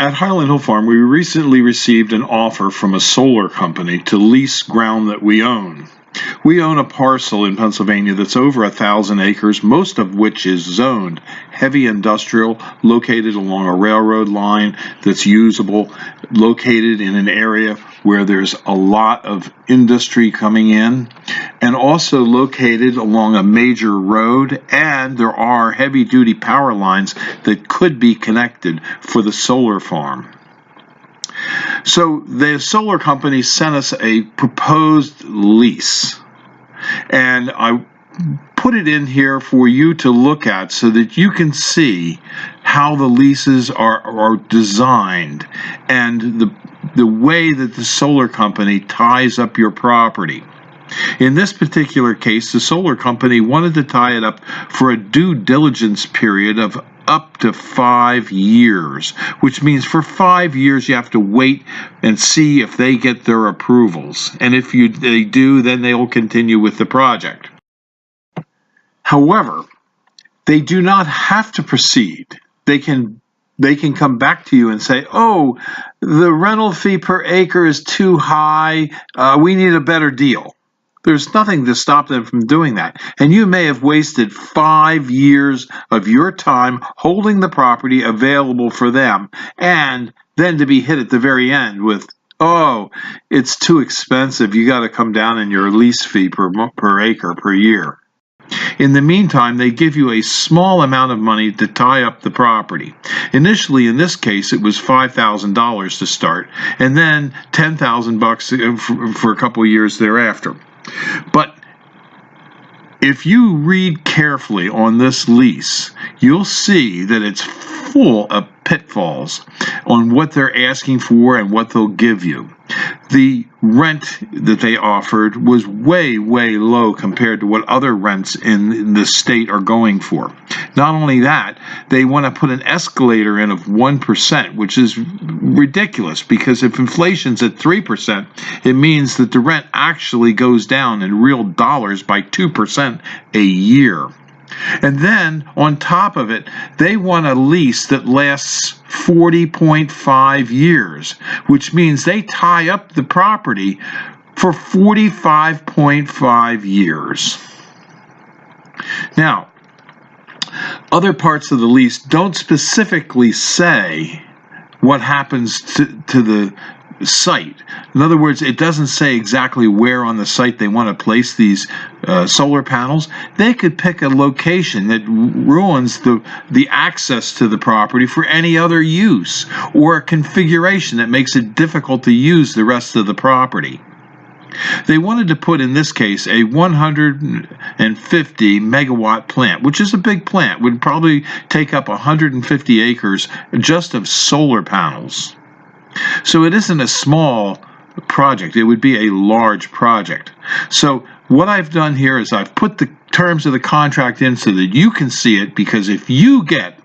At Highland Hill Farm, we recently received an offer from a solar company to lease ground that we own. We own a parcel in Pennsylvania that's over 1,000 acres, most of which is zoned heavy industrial, located along a railroad line that's usable, located in an area where there's a lot of industry coming in, and also located along a major road, and there are heavy-duty power lines that could be connected for the solar farm. So the solar company sent us a proposed lease, and I put it in here for you to look at so that you can see how the leases are designed and the way that the solar company ties up your property. In this particular case, the solar company wanted to tie it up for a due diligence period of up to 5 years, which means for 5 years you have to wait and see if they get their approvals. And if they do, then they will continue with the project. However, they do not have to proceed. They can come back to you and say, oh, the rental fee per acre is too high, we need a better deal. There's nothing to stop them from doing that. And you may have wasted 5 years of your time holding the property available for them, and then to be hit at the very end with, oh, it's too expensive, you got to come down in your lease fee per acre per year. In the meantime, they give you a small amount of money to tie up the property. Initially, in this case, it was $5,000 to start, and then $10,000 for a couple of years thereafter. But if you read carefully on this lease, you'll see that it's full of pitfalls on what they're asking for and what they'll give you. The rent that they offered was way, way low compared to what other rents in the state are going for. Not only that, they want to put an escalator in of 1%, which is ridiculous, because if inflation's at 3%, it means that the rent actually goes down in real dollars by 2% a year. And then, on top of it, they want a lease that lasts 40.5 years, which means they tie up the property for 45.5 years. Now, other parts of the lease don't specifically say what happens to the site. In other words, it doesn't say exactly where on the site they want to place these solar panels. They could pick a location that ruins the access to the property for any other use, or a configuration that makes it difficult to use the rest of the property. They wanted to put, in this case, a 150 megawatt plant, which is a big plant, would probably take up 150 acres just of solar panels. So it isn't a small project, it would be a large project. So what I've done here is I've put the terms of the contract in so that you can see it, because if you get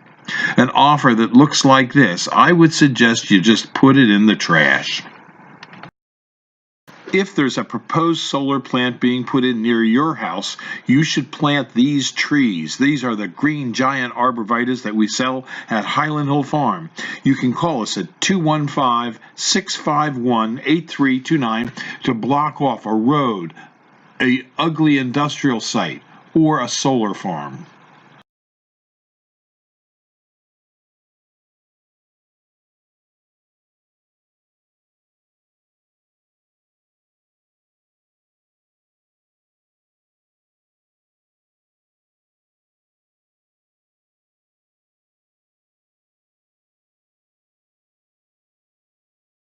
an offer that looks like this, I would suggest you just put it in the trash. If there's a proposed solar plant being put in near your house, you should plant these trees. These are the green giant arborvitaes that we sell at Highland Hill Farm. You can call us at 215-651-8329 to block off a road, an ugly industrial site, or a solar farm.